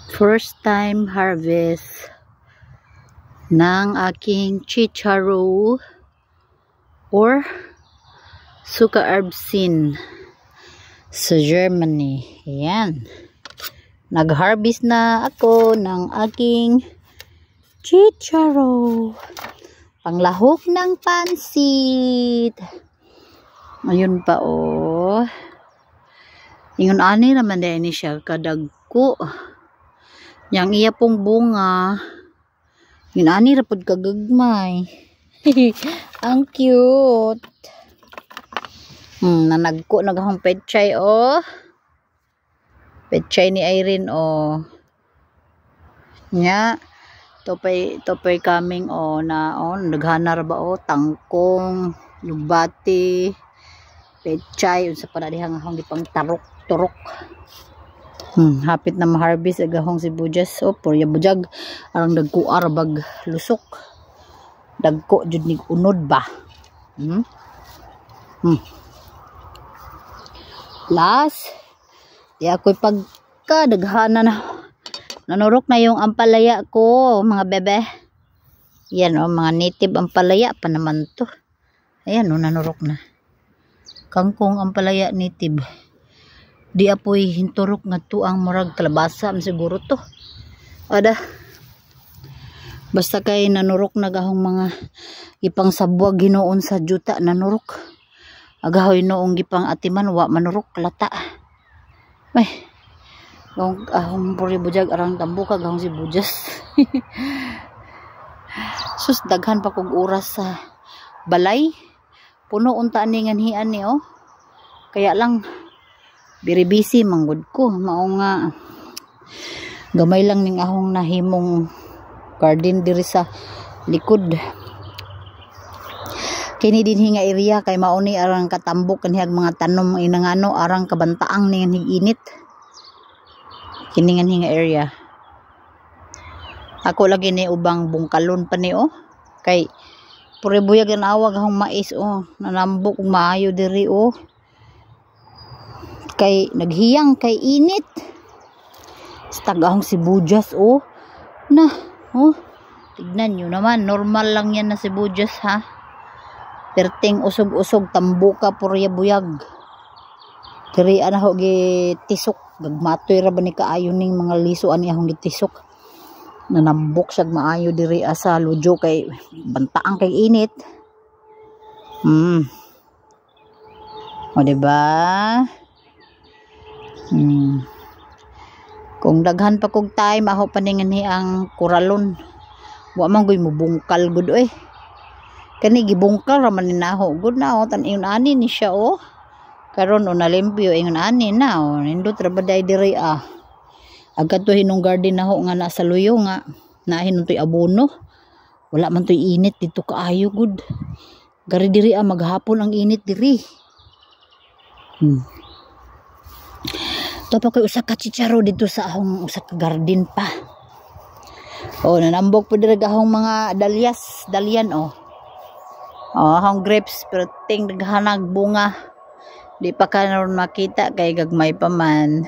First time harvest ng aking chicharo or suka arbsin sa Germany. Ayan. Nag-harvest na ako ng aking chicharo. Panglahok ng pansit. Ayun pa oh. Ingon ani naman din ni siya kadagko. Yang iya pong bunga. Yun ani rapod kagagmay. Ang cute. Nanagko naghang petchay oh. Petchay ni Irene oh. Nya topay kaming oh na oh naghanar ba oh tangkong, lubati, petchay unsa pa na dihang hang gipang turok. Hapit na ma-harvest agahong sibuyas oh purya bujag arang dagkuar bag lusok. Dagko jud nig unod ba. Last di ako'y pagkadaghana na nanurok na yung ampalaya ko mga bebe. Yan oh mga native ampalaya pa naman to. Ayan oh nanurok na. Kangkong ampalaya native. Di apoy hinturok nga to ang murag kalabasa siguro to. Ada. Basta kay nanurok na gahong mga ipang sabwag ginoon sa juta nanurok. Agahoy noong gipang atiman wa manurok lata. Ay. Ahong puri bujag arang tambo ka gahong si bujas. Sus daghan pa kog oras sa balay. Puno unta ni nganhian ni oh. Kaya lang very busy manggod ko. Mao nga gamay lang ning ahong nahimong garden diri sa likod. Kini dinhi nga area kay mao ni arang katambok kanhiyag mga tanom inangano arang kabantaang ning init. Kini nga area. Ako lagi ni ubang bungkalon pa ni oh. Kay pure buyag ang awag ahong mais oh. Nanambok maayo diri oh. Kay naghiyang kay init. Stagahong sibuyas oh. Na oh. Tignan nyo naman normal lang yan na sibuyas ha. Perting usog-usog tambuka purya buyag. Diri ana ho gitisok gagmatoy ra ba ni kaayo ning mga lisuan ni ahong gitisok. Nanambok siya maayo diri asa lujo kay bantaang kay init. O diba? Kung daghan pa kog time aho paningan ni ang kuralon. Wa man goy mubungkal gud oy. Kani gibungkal ra man ni naho gud na oh tan-iyon ani ni siya oh. Karon o nalimpyo ingon ani na oh nindot ra baday diri ah. Agad to hinong garden naho nga nasa luyo nga nahin toy abono. Wala man toy init dito kaayo gud. Gari diri ah maghapon ang init diri. Topa koy usa ka chicharo dito sa ahong usa ka garden pa. Oh nanambok pa diri gahong mga dalian oh. Oh ahong grapes pero ting daghanag bunga. Di pa karon makita kay gagmay pa man.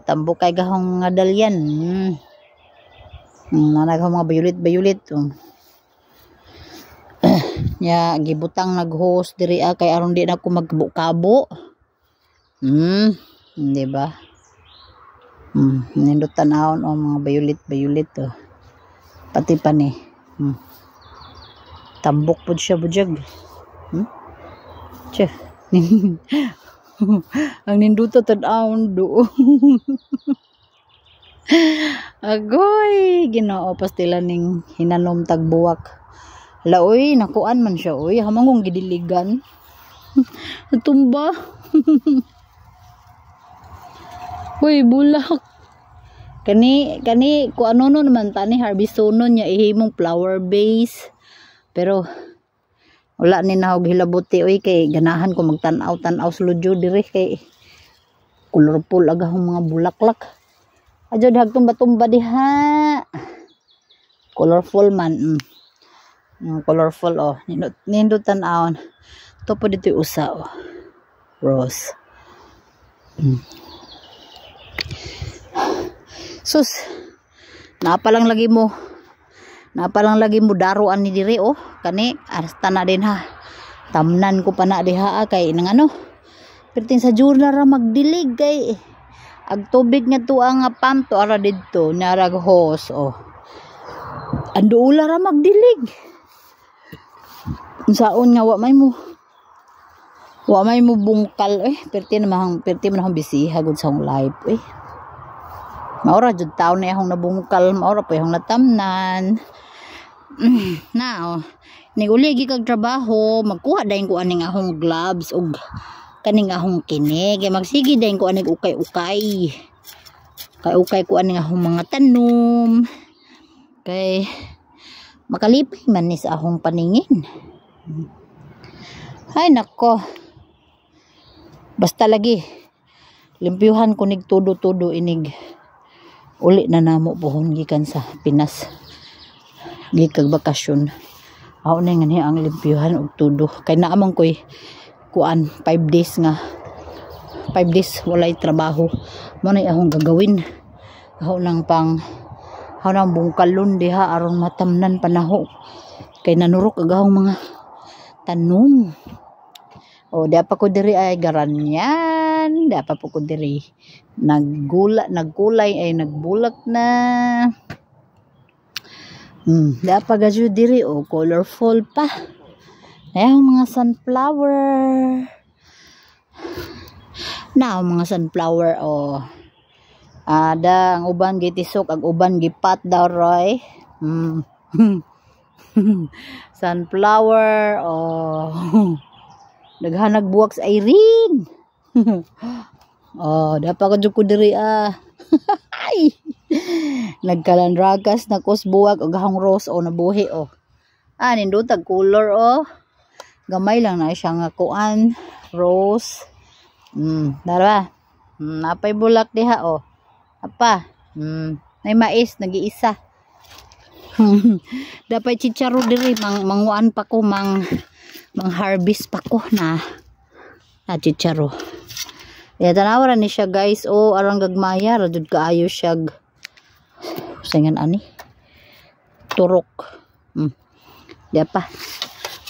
Tambok kay gahong nga dalian. Nanagahong mga violet oh. Ya gibutang nag-host diri kay aron di na ko magkabo-kabo. Di ba? Nindot tanawon o mga violet oh. Pati pa ni. Tambok pod siya bujag. Che. Ang ninduto tanawon do. Agoy, Ginoo pastila ning hinanom tagbuwak. Laoy nakuan man siya oy, hamangong gidiligan. Tumba. Uy, bulak. Kani ko ano no naman tani harvestonon niya ihimong flower base. Pero wala ni nahog hilabuti oy kay ganahan ko magtan-aw sa ludyo diri kay colorful agahong mga bulaklak. Adyo dihagtumba-tumba diha. Colorful man. Colorful oh. Nindot tan-awon. To po dito usa oh. Rose. Sus, napalang lagi mo daruan ni diri oh. Kani hasta na din ha. Tamnan ko pa na diha kay nang ano. Perting sa journal ra magdilig kay ag tubig nga tuwa nga pump to ara didto narag hose oh. Ando ula ra magdilig. Unsaon nga wa may mo bungkal perti man akong bisiha gud sa akong live maura jud taon na akong nabungkal maura pa akong natamnan na niguli kag trabaho magkuha dayon ko aning akong gloves ug kaning akong kinig magsige dayon ko aning ukay-ukay ko aning akong mga tanom kay makalipay man ni sa akong paningin. Ay nako, basta lagi limpyuhan ko nig tudo-tudo inig uli na namo pohon gikan sa Pinas gikag bakasyon ako na nga ang limpyuhan og tudo kay naamang ko'y kuan 5 days walay trabaho mo na akong gagawin ako nang bungkalon diha aron matamnan panaho kay nanurok agahong mga tanom. O dapat ko diri ay garanyan, dapat po ko diri nagkulay ay nagbulak na. Dapat gadyo diri o colorful pa. Ayang mga sunflower. Now mga sunflower o ada ang uban gitisok ag uban gipat daw roy. Sunflower naghanag buwak sa Irene. Dapat ko diri ay nagkalandragas na kos buwak og hang rose nabuhi nindutag color gamay lang na siya nga kuan rose dara napay bulak diha apa may mais nag-iisa. Dapat chicharo diri manguan pa ko mang harvest pa ko na chicharo. Ya tanawaran ni siya guys arang gagmaya ra jud kaayo siya singan ani turok. Di pa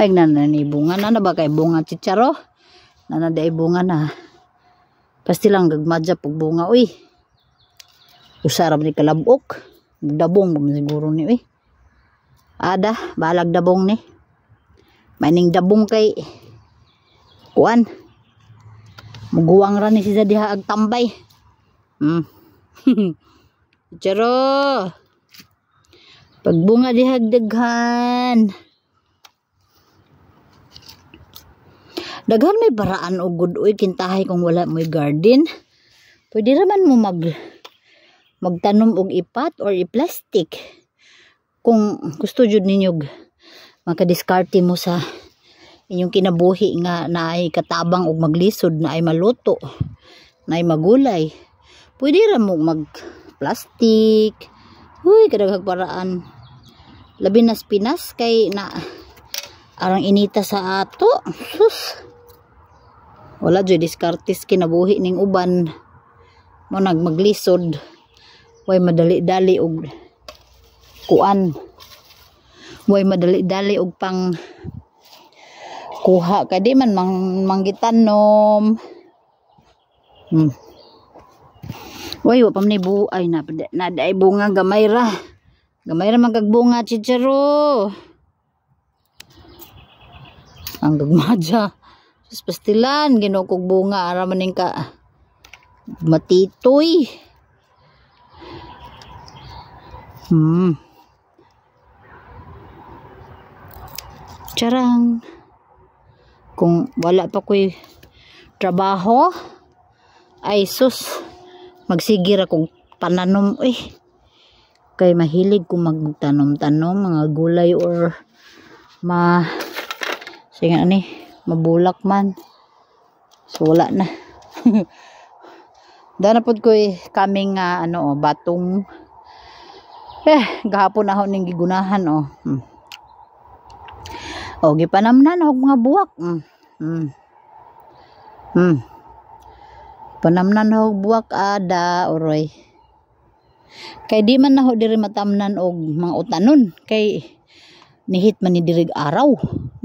ay ni bunga na ba kay bunga chicharo na day bunga na pasti lang gagmadya pag bunga usara ni kalabok dabong siguro ni ada balag dabong ni maning dabong kay kuan muguwang ra ni siya diha ag tambay Charo pagbunga diha daghan may paraan og gud kintahay kung wala mo'y garden pwede raman mo magtanom og ipat or i-plastic kung gusto jud ninyo makadiskarte mo sa inyong kinabuhi nga naay katabang og maglisod na ay maluto na ay magulay pwede ra mo mag plastic kadaghang paraan labi na Pinas kay na arang inita sa ato sus wala jud diskartes kinabuhi ning uban mo maglisod way madali-dali og kuan way madali-dali og pang kuha kay di man manggitanom way wa pa man buay na day bunga gamay ra magagbunga chicharo ang gagmadya sus pastilan ginukog bunga ara maning ka matitoy charang kung wala pa ko'y trabaho ay sus magsigir akong pananom kay mahilig ko magtanom-tanom mga gulay or mabulak man so wala na dana pod ko'y kaming batong gahapon ako ning gigunahan gipanamnan og mga buwak panamnan og buwak ada oroy Kay di man naho diri matamnan og mga utanon kay nihit man ni diri araw.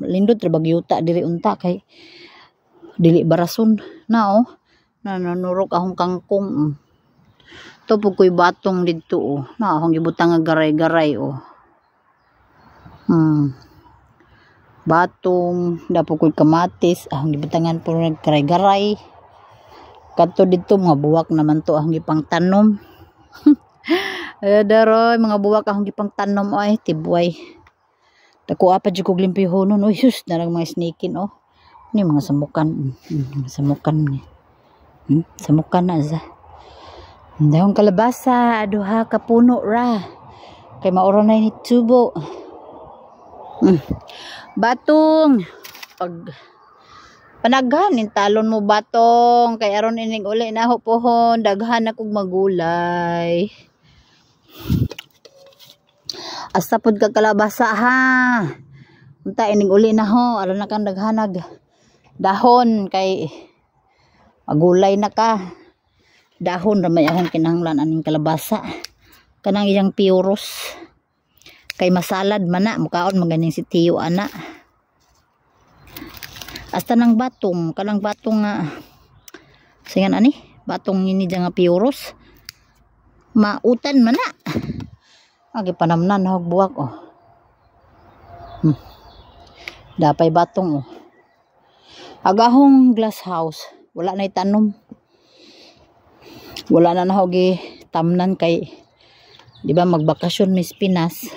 Lindot ra bagyuta diri unta kay dili barason na nanurok akong kangkong. To pug koy batong didto na akong gibutang nga garay-garay batong dapo koy kamatis akong gibutangan po naggaray-garay. Kadto didto mga buwak naman to akong gipang tanom. Daroy mga buwak akong gipang tanom ay tibway. Dako apa jud kog limpyohonon sus narang mga sneakin ni mga samukan. Samukan ni. Samukan na za. Dahong kalabasa aduha ka puno ra. Kay maura na ni tubo. Batong pag panaghan nin talon mo batong kay aron ining uli na pohon daghan na kog magulay. Asa pud ka kalabasa ha. Unta ining uli na aron na kang daghanag dahon kay magulay na ka. Dahon ra may akong kinahanglan aning kalabasa. Kanang iyang piuros. Kay masalad man na mukaon maganing si Tiyo ana. Hasta nang batong, kanang batong nga sayan ani, batong ini nga piuros. Mautan man na. Agi panamnan hog buwak Dapay batong Agahong glass house, wala na itanom. Wala na hog tamnan kay di ba magbakasyon mis Pinas.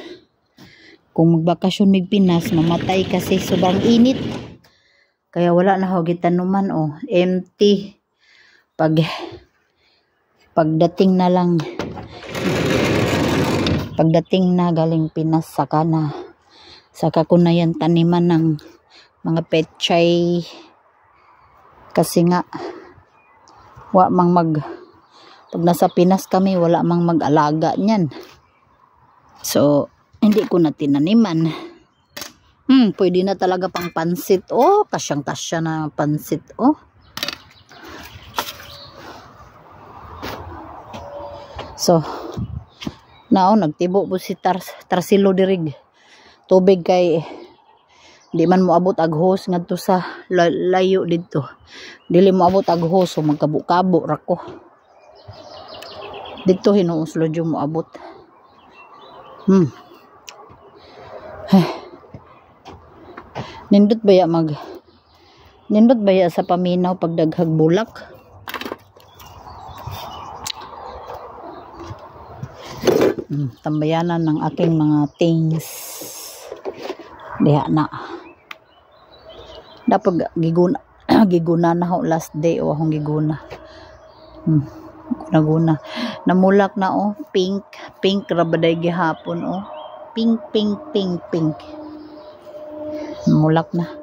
Kung magbakasyon mig Pinas mamatay kasi sobrang init. Kaya wala na hog tanuman empty. Pagdating na galing Pinas saka ko na yan taniman ng mga petchay kasi nga pag nasa Pinas kami wala mang mag-alaga niyan. So hindi ko na tinaniman. Pwede na talaga pang pansit. Kasyang-kasya na pansit. So, nagtibo po si Tarsilo dirig. Tubig kay di man mo abot aghos ngadto sa layo dito. Dili mo abot aghos so magkabo-kabo ra ko. Dito hinuuslod yung mo abot. Nindot baya sa paminaw pagdaghag bulak. Tambayanan ng aking mga things diha na dapat giguna na ho last day akong giguna namulak na pink rabaday gihapon pink namulak na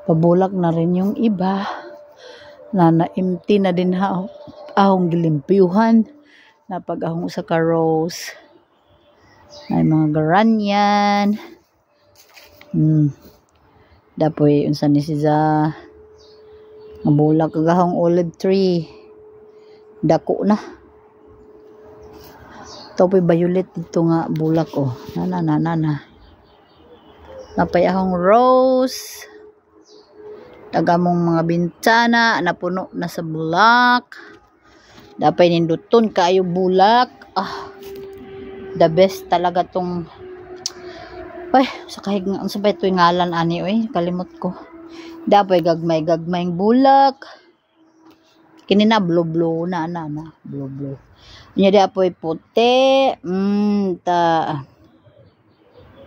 pabulak na rin yung iba na empty na din ahong gilimpyuhan na pag ahong sa rose ay mga garanyan dapoy unsa ni siya mabulak agahong olive tree dako na topoy violet dito nga bulak na napay ahong rose tagamong mga bintana napuno na sa bulak dapay ninduton kaayo bulak the best talaga tong sa kahig ang sabay ito yung ngalan ani kalimot ko dapay gagmayng bulak kinina blue na blue nya dapoy puti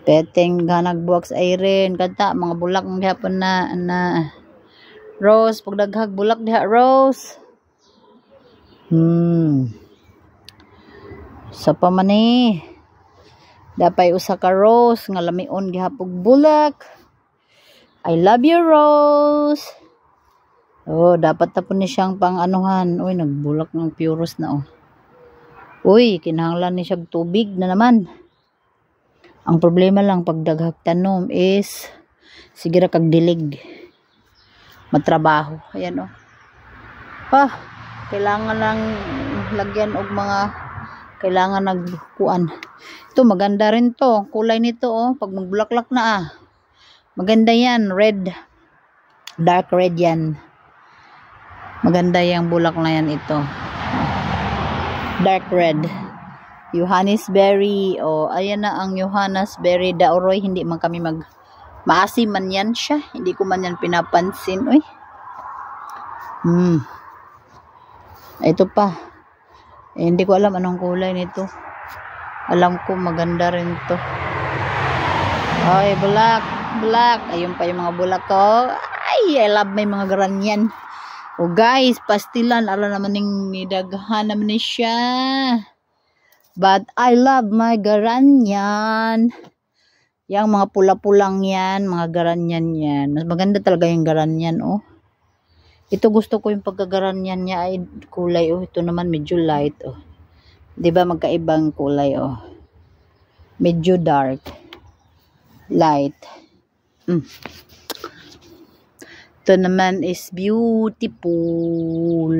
peteng ganag buwak sa iron kanta mga bulak ng gihapon na rose pagdaghag bulak diha rose sa pamani dapay usa ka rose nga lamion gihapog bulak. I love you rose. Dapat tapon ni siyang pang anuhan. Nagbulak ng puros na kinahanglan ni siyang tubig na naman. Ang problema lang pag daghag tanom is sige ra kag dilig matrabaho. Ayan kailangan lang lagyan og mga kailangan nagkuan. Ito maganda rin to. Kulay nito oh. Pag magbulaklak na maganda yan. Red. Dark red yan. Maganda yung bulak na yan ito. Dark red. Johannisberry. O, ayan na ang Johannisberry. Daoroy, hindi man kami maasim man yan siya. Hindi ko man yan pinapansin. Uy. Ito pa. Hindi ko alam anong kulay nito. Alam ko maganda rin to. Ay, bulak. Ayun pa yung mga bulak ko. Ay, I love may mga garanyan. O guys, pastilan. Alam naman yung nidaghan naman ni siya. But I love my garanyan. Yang mga pula-pulang yan. Mga garanyan yan. Mas maganda talaga yung garanyan oh. Ito gusto ko yung pagkagaranyan niya ay kulay oh. Ito naman medyo light oh. 'Di ba magkaibang kulay oh. Medyo dark. Light. Ito naman is beautiful.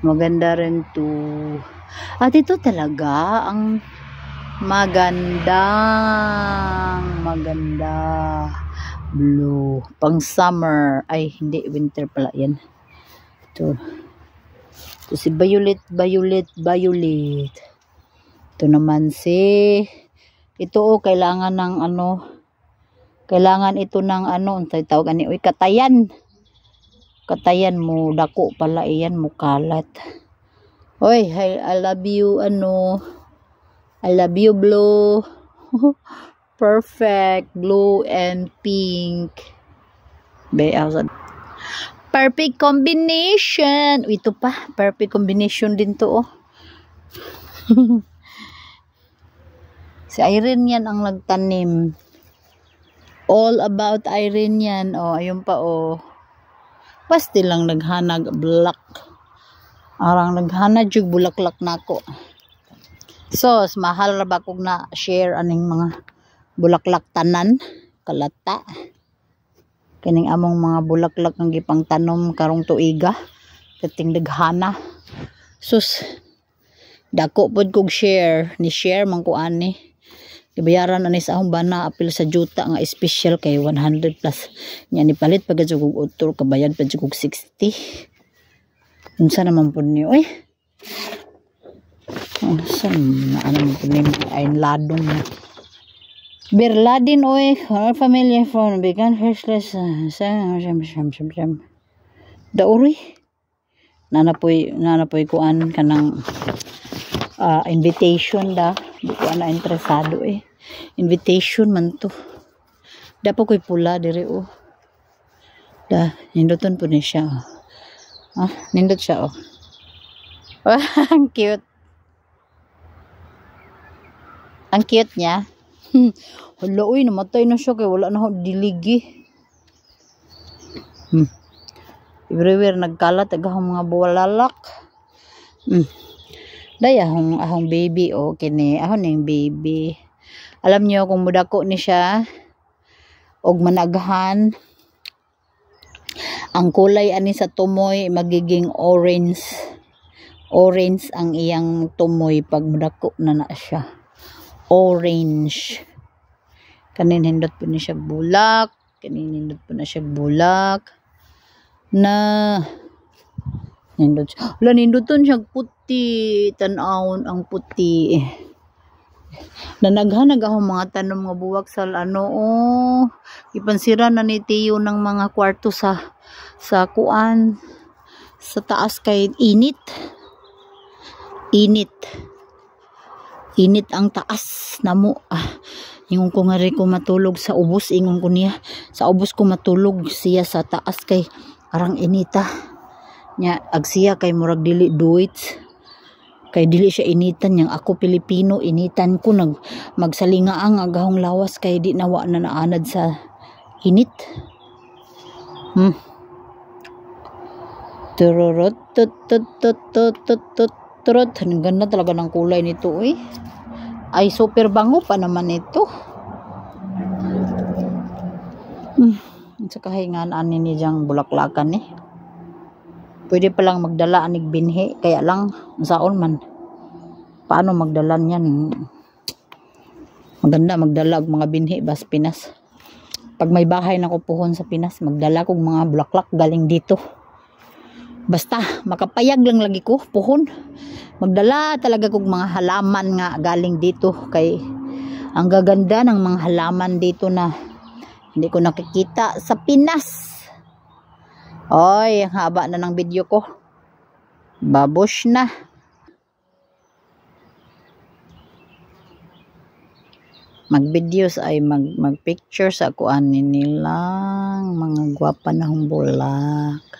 Maganda rin to. At ito talaga ang maganda. Blue. Pang summer. Ay, hindi. Winter pala yan. Ito si violet. Ito naman si ito oh, kailangan ng ano. Kailangan ito ng ano. Ang tawag ani. Uy, katayan. Katayan mo. Dako pala iyan mo kalat. Uy, I love you ano. I love you blue. Perfect blue and pink. Perfect combination. Ito pa, perfect combination din to oh. Si Irene yan ang nagtanim. All about Irene yan oh. Ayun pa oh. Pasti lang naghanag black. Arang naghanag jug bulaklak nako. So, mahal ra ba kog na share aning mga bulaklak tanan kalata kining among mga bulaklak ang gipang tanom karong tuiga kating daghana sus dako pod kog share man ko ani gibayaran ani sa akong bana apil sa juta nga special kay 100 plus nya ni palit pagad jug og utol kabayad pa jug og 60 unsa naman pud ni oy unsa na ano pud ni ay ladong Berladin oy, our family from began firstless. Dauri. Nanapoy kuan kanang invitation da. Di ko na interesado eh. Invitation man to. Dapo ko'y pula diri oh. Da, ninduton po ni siya oh. Ah, nindot siya oh. Ang cute. Ang cute niya. Hala uy, namatay na siya kay wala na ako diligi. Everywhere nagkalat agahong mga buwalalak. Daya ahong baby o kini ahon ning baby. Alam niyo kung mudako ni siya og managhan ang kulay ani sa tumoy magiging orange. Orange ang iyang tumoy pag mudako na siya. Orange. Kanin hindot po na siya bulak. Kanin hindot po na siya bulak. Na nindot siya. Wala nindoton siya puti. Tanawon ang puti. Nanaghanag ako mga tanom nga buwak sa ano oh. Ipansira na ni Tio ng mga kwarto sa kuan. Sa taas kay init. Init ang taas namo. Ingon ko nga rin ko matulog sa ubos. Ingon ko niya. Sa ubos ko matulog siya sa taas kay arang inita. Nya agsiya kay murag dili duits. Kay dili siya initan. Yang ako Pilipino initan ko. Magsalingaang agahong lawas kay di nawa na naanad sa init. Tururut tut tut tut tut tut tut. Turut, ang ganda talaga ng kulay nito eh. Ay super bango pa naman ito. Sa kahingaan ani ni diyang bulaklakan eh. Pwede pa lang magdala anig binhi, kaya lang saon man. Paano magdala niyan? Maganda magdala og mga binhi bas Pinas. Pag may bahay na ko puhon sa Pinas, magdala kog mga bulaklak galing dito. Basta makapayag lang lagi ko puhon. Magdala talaga kog mga halaman nga galing dito, kay ang gaganda ng mga halaman dito na hindi ko nakikita sa Pinas. Oy, ang haba na ng video ko. Babush na. Mag-videos ay mag-picture sa kuan nilang mga gwapa na bulak.